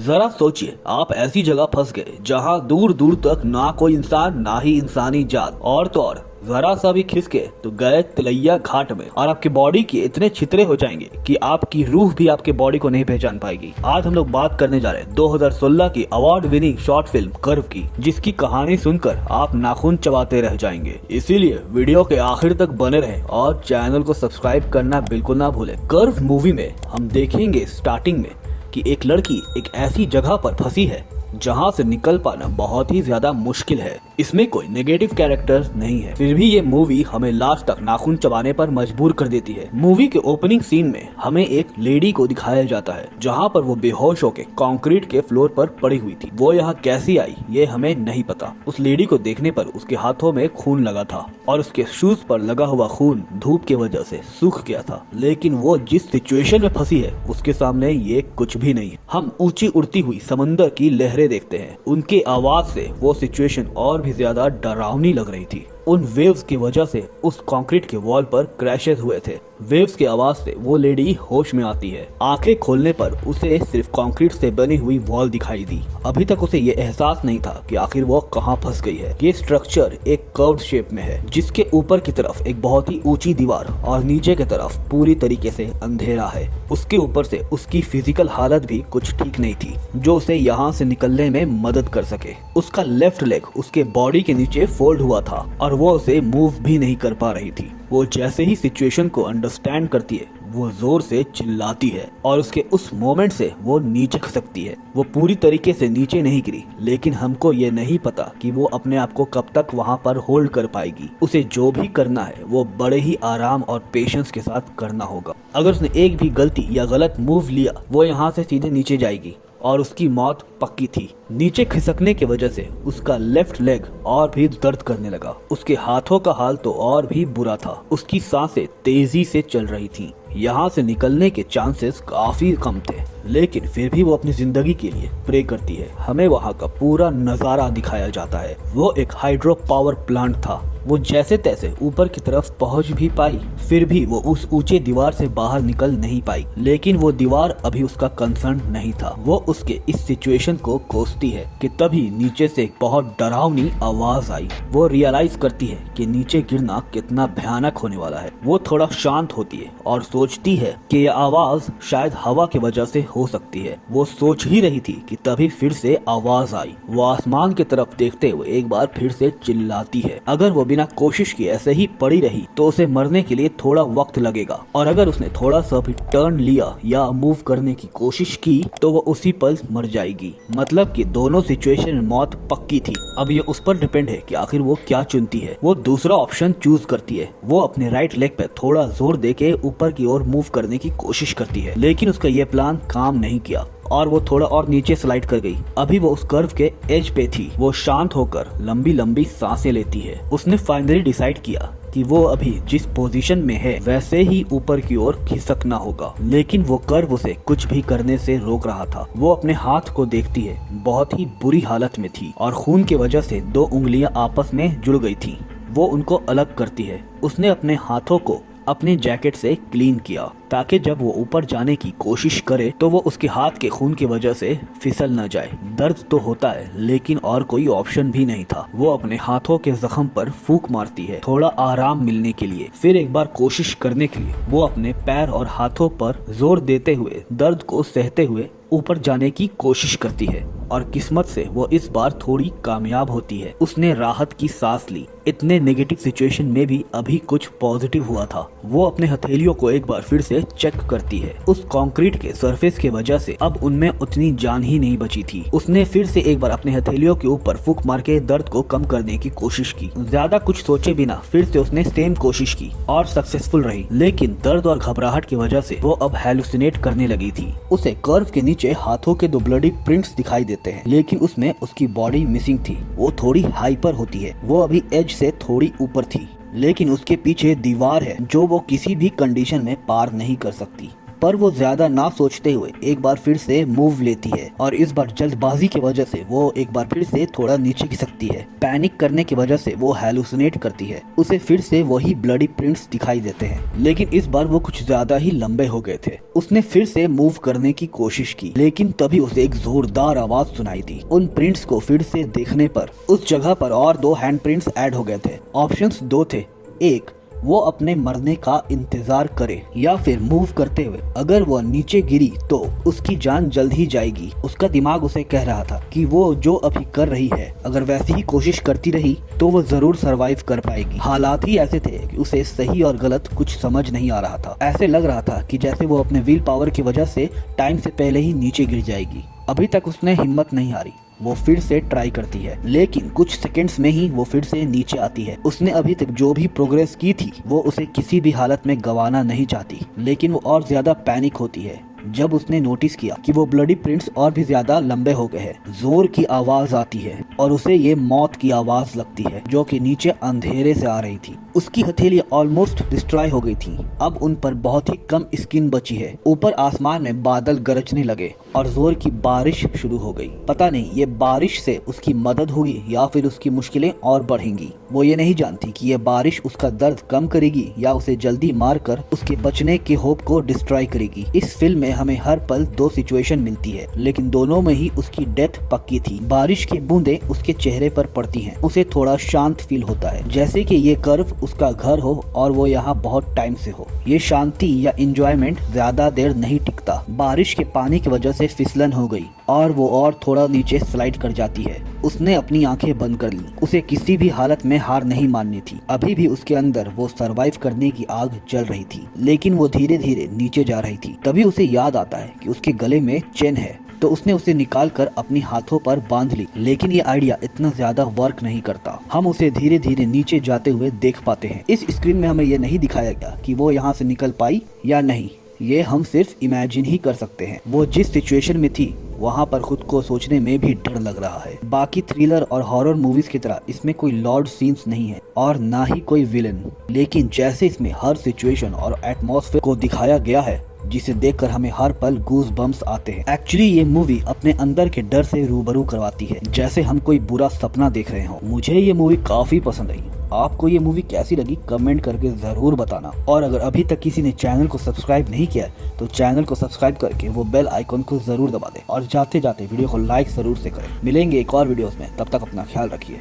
जरा सोचिए, आप ऐसी जगह फंस गए जहां दूर दूर तक ना कोई इंसान ना ही इंसानी जात, और तो और जरा सा भी खिसके तो गए तिलैया घाट में, और आपकी बॉडी के इतने छितरे हो जाएंगे कि आपकी रूह भी आपके बॉडी को नहीं पहचान पाएगी। आज हम लोग बात करने जा रहे हैं 2016 की award winning short film curve की, जिसकी कहानी सुनकर आप नाखून चबाते रह जाएंगे। इसीलिए वीडियो के आखिर तक बने रहें और चैनल को सब्सक्राइब करना बिल्कुल ना भूलें। कर्व मूवी में हम देखेंगे स्टार्टिंग में कि एक लड़की एक ऐसी जगह पर फंसी है जहां से निकल पाना बहुत ही ज्यादा मुश्किल है। इसमें कोई नेगेटिव कैरेक्टर नहीं है, फिर भी ये मूवी हमें लास्ट तक नाखून चबाने पर मजबूर कर देती है। मूवी के ओपनिंग सीन में हमें एक लेडी को दिखाया जाता है जहां पर वो बेहोश होकर कंक्रीट के फ्लोर पर पड़ी हुई थी। वो यहाँ कैसी आई ये हमें नहीं पता। उस लेडी को देखने पर उसके हाथों में खून लगा था और उसके शूज पर लगा हुआ खून धूप की वजह से सूख गया था, लेकिन वो जिस सिचुएशन में फंसी है उसके सामने ये कुछ भी नहीं है। हम ऊंची उड़ती हुई समंदर की लहरें देखते हैं। उनके आवाज से वो सिचुएशन और भी ज्यादा डरावनी लग रही थी। उन वेव्स की वजह से उस कंक्रीट के वॉल पर क्रैशेस हुए थे। वेव्स की आवाज से वो लेडी होश में आती है। आंखें खोलने पर उसे सिर्फ कंक्रीट से बनी हुई वॉल दिखाई दी। अभी तक उसे ये एहसास नहीं था कि आखिर वो कहाँ फंस गई है। ये स्ट्रक्चर एक कर्व्ड शेप में है, जिसके ऊपर की तरफ एक बहुत ही ऊंची दीवार और नीचे की तरफ पूरी तरीके से अंधेरा है। उसके ऊपर से उसकी फिजिकल हालत भी कुछ ठीक नहीं थी जो उसे यहाँ से निकलने में मदद कर सके। उसका लेफ्ट लेग उसके बॉडी के नीचे फोल्ड हुआ था और वो उसे मूव भी नहीं कर पा रही थी। वो जैसे ही सिचुएशन को अंडरस्टैंड करती है वो जोर से चिल्लाती है और उसके उस मोमेंट से वो नीचे खिसकती है। वो पूरी तरीके से नीचे नहीं गिरी, लेकिन हमको ये नहीं पता कि वो अपने आप को कब तक वहाँ पर होल्ड कर पाएगी। उसे जो भी करना है वो बड़े ही आराम और पेशेंस के साथ करना होगा। अगर उसने एक भी गलती या गलत मूव लिया वो यहाँ से सीधे नीचे जाएगी और उसकी मौत पक्की थी। नीचे खिसकने की वजह से उसका लेफ्ट लेग और भी दर्द करने लगा। उसके हाथों का हाल तो और भी बुरा था। उसकी सांसें तेजी से चल रही थीं। यहाँ से निकलने के चांसेस काफी कम थे, लेकिन फिर भी वो अपनी जिंदगी के लिए प्रे करती है। हमें वहाँ का पूरा नजारा दिखाया जाता है। वो एक हाइड्रो पावर प्लांट था। वो जैसे तैसे ऊपर की तरफ पहुंच भी पाई, फिर भी वो उस ऊंचे दीवार से बाहर निकल नहीं पाई। लेकिन वो दीवार अभी उसका कंसर्न नहीं था। वो उसके इस सिचुएशन को कोसती है कि तभी नीचे से एक बहुत डरावनी आवाज आई। वो रियलाइज करती है कि नीचे गिरना कितना भयानक होने वाला है। वो थोड़ा शांत होती है और सोचती है कि यह आवाज शायद हवा की वजह से हो सकती है। वो सोच ही रही थी कि तभी फिर से आवाज आई। वो आसमान की तरफ देखते हुए एक बार फिर से चिल्लाती है। अगर वो बिना कोशिश किए ऐसे ही पड़ी रही तो उसे मरने के लिए थोड़ा वक्त लगेगा, और अगर उसने थोड़ा सा भी टर्न लिया या मूव करने की कोशिश की तो वो उसी पल मर जाएगी। मतलब कि दोनों सिचुएशन में मौत पक्की थी। अब ये उस पर डिपेंड है कि आखिर वो क्या चुनती है। वो दूसरा ऑप्शन चूज करती है। वो अपने राइट लेग पे थोड़ा जोर देके ऊपर की ओर मूव करने की कोशिश करती है, लेकिन उसका ये प्लान काम नहीं किया और वो थोड़ा और नीचे स्लाइड कर गई। अभी वो उस कर्व के एज पे थी। वो शांत होकर लंबी लंबी सांसें लेती है। उसने फाइनली डिसाइड किया कि वो अभी जिस पोजीशन में है वैसे ही ऊपर की ओर खिसकना होगा, लेकिन वो कर्व उसे कुछ भी करने से रोक रहा था। वो अपने हाथ को देखती है, बहुत ही बुरी हालत में थी और खून की वजह से 2 उंगलियां आपस में जुड़ गई थी। वो उनको अलग करती है। उसने अपने हाथों को अपने जैकेट से क्लीन किया ताकि जब वो ऊपर जाने की कोशिश करे तो वो उसके हाथ के खून की वजह से फिसल न जाए। दर्द तो होता है, लेकिन और कोई ऑप्शन भी नहीं था। वो अपने हाथों के जख्म पर फूंक मारती है थोड़ा आराम मिलने के लिए। फिर एक बार कोशिश करने के लिए वो अपने पैर और हाथों पर जोर देते हुए दर्द को सहते हुए ऊपर जाने की कोशिश करती है और किस्मत से वो इस बार थोड़ी कामयाब होती है। उसने राहत की सांस ली। इतने नेगेटिव सिचुएशन में भी अभी कुछ पॉजिटिव हुआ था। वो अपने हथेलियों को एक बार फिर से चेक करती है। उस कंक्रीट के सरफेस की वजह से अब उनमें उतनी जान ही नहीं बची थी। उसने फिर से एक बार अपने हथेलियों के ऊपर फूंक मार के दर्द को कम करने की कोशिश की। ज्यादा कुछ सोचे बिना फिर से उसने सेम कोशिश की और सक्सेसफुल रही, लेकिन दर्द और घबराहट की वजह से वो अब हेलुसिनेट करने लगी थी। उसे कर्व के नीचे हाथों के 2 ब्लडी प्रिंट्स दिखाई देते हैं, लेकिन उसमें उसकी बॉडी मिसिंग थी। वो थोड़ी हाइपर होती है। वो अभी एज से थोड़ी ऊपर थी, लेकिन उसके पीछे दीवार है जो वो किसी भी कंडीशन में पार नहीं कर सकती। पर वो ज्यादा ना सोचते हुए एक बार फिर से मूव लेती है और इस बार जल्दबाजी की वजह से वो एक बार फिर से थोड़ा नीचे खिसकती है। पैनिक करने की वजह से वो हैलुसिनेट करती है। उसे फिर से वही ब्लडी प्रिंट्स दिखाई देते हैं, लेकिन इस बार वो कुछ ज्यादा ही लंबे हो गए थे। उसने फिर से मूव करने की कोशिश की, लेकिन तभी उसे एक जोरदार आवाज सुनाई दी। उन प्रिंट्स को फिर से देखने पर उस जगह पर और 2 हैंड प्रिंट्स ऐड हो गए थे। ऑप्शंस 2 थे, एक वो अपने मरने का इंतजार करे या फिर मूव करते हुए अगर वो नीचे गिरी तो उसकी जान जल्द ही जाएगी। उसका दिमाग उसे कह रहा था कि वो जो अभी कर रही है अगर वैसी ही कोशिश करती रही तो वो जरूर सरवाइव कर पाएगी। हालात ही ऐसे थे कि उसे सही और गलत कुछ समझ नहीं आ रहा था। ऐसे लग रहा था कि जैसे वो अपने व्हील पावर की वजह से टाइम से पहले ही नीचे गिर जाएगी। अभी तक उसने हिम्मत नहीं हारी। वो फिर से ट्राई करती है, लेकिन कुछ सेकंड्स में ही वो फिर से नीचे आती है। उसने अभी तक जो भी प्रोग्रेस की थी वो उसे किसी भी हालत में गंवाना नहीं चाहती, लेकिन वो और ज्यादा पैनिक होती है जब उसने नोटिस किया कि वो ब्लडी प्रिंट्स और भी ज्यादा लंबे हो गए हैं। जोर की आवाज आती है और उसे ये मौत की आवाज लगती है जो कि नीचे अंधेरे से आ रही थी। उसकी हथेली ऑलमोस्ट डिस्ट्रॉय हो गई थी। अब उन पर बहुत ही कम स्किन बची है। ऊपर आसमान में बादल गरजने लगे और जोर की बारिश शुरू हो गई। पता नहीं ये बारिश से उसकी मदद होगी या फिर उसकी मुश्किलें और बढ़ेंगी। वो ये नहीं जानती कि ये बारिश उसका दर्द कम करेगी या उसे जल्दी मारकर उसके बचने के होप को डिस्ट्रॉय करेगी। इस फिल्म में हमें हर पल 2 सिचुएशन मिलती है, लेकिन दोनों में ही उसकी डेथ पक्की थी। बारिश की बूंदें उसके चेहरे पर पड़ती हैं। उसे थोड़ा शांत फील होता है, जैसे कि ये कर्व उसका घर हो और वो यहाँ बहुत टाइम से हो। ये शांति या इंजॉयमेंट ज्यादा देर नहीं टिकता। बारिश के पानी की वजह से फिसलन हो गई और वो और थोड़ा नीचे स्लाइड कर जाती है। उसने अपनी आंखें बंद कर ली। उसे किसी भी हालत में हार नहीं माननी थी। अभी भी उसके अंदर वो सरवाइव करने की आग जल रही थी, लेकिन वो धीरे धीरे नीचे जा रही थी। तभी उसे याद आता है कि उसके गले में चेन है, तो उसने उसे निकाल कर अपनी हाथों पर बांध ली। लेकिन ये आइडिया इतना ज्यादा वर्क नहीं करता। हम उसे धीरे धीरे नीचे जाते हुए देख पाते हैं। इस स्क्रीन में हमें ये नहीं दिखाया गया कि वो यहाँ से निकल पाई या नहीं। ये हम सिर्फ इमेजिन ही कर सकते हैं। वो जिस सिचुएशन में थी वहाँ पर खुद को सोचने में भी डर लग रहा है। बाकी थ्रिलर और हॉरर मूवीज की तरह इसमें कोई लॉर्ड सीन्स नहीं है और ना ही कोई विलन, लेकिन जैसे इसमें हर सिचुएशन और एटमॉस्फेयर को दिखाया गया है जिसे देखकर हमें हर पल गूज बम्स आते हैं। एक्चुअली ये मूवी अपने अंदर के डर से रूबरू करवाती है, जैसे हम कोई बुरा सपना देख रहे हो। मुझे ये मूवी काफी पसंद आई। आपको ये मूवी कैसी लगी कमेंट करके जरूर बताना। और अगर अभी तक किसी ने चैनल को सब्सक्राइब नहीं किया तो चैनल को सब्सक्राइब करके वो बेल आइकन को जरूर दबा दें और जाते जाते वीडियो को लाइक जरूर से करें। मिलेंगे एक और वीडियोस में, तब तक अपना ख्याल रखिए।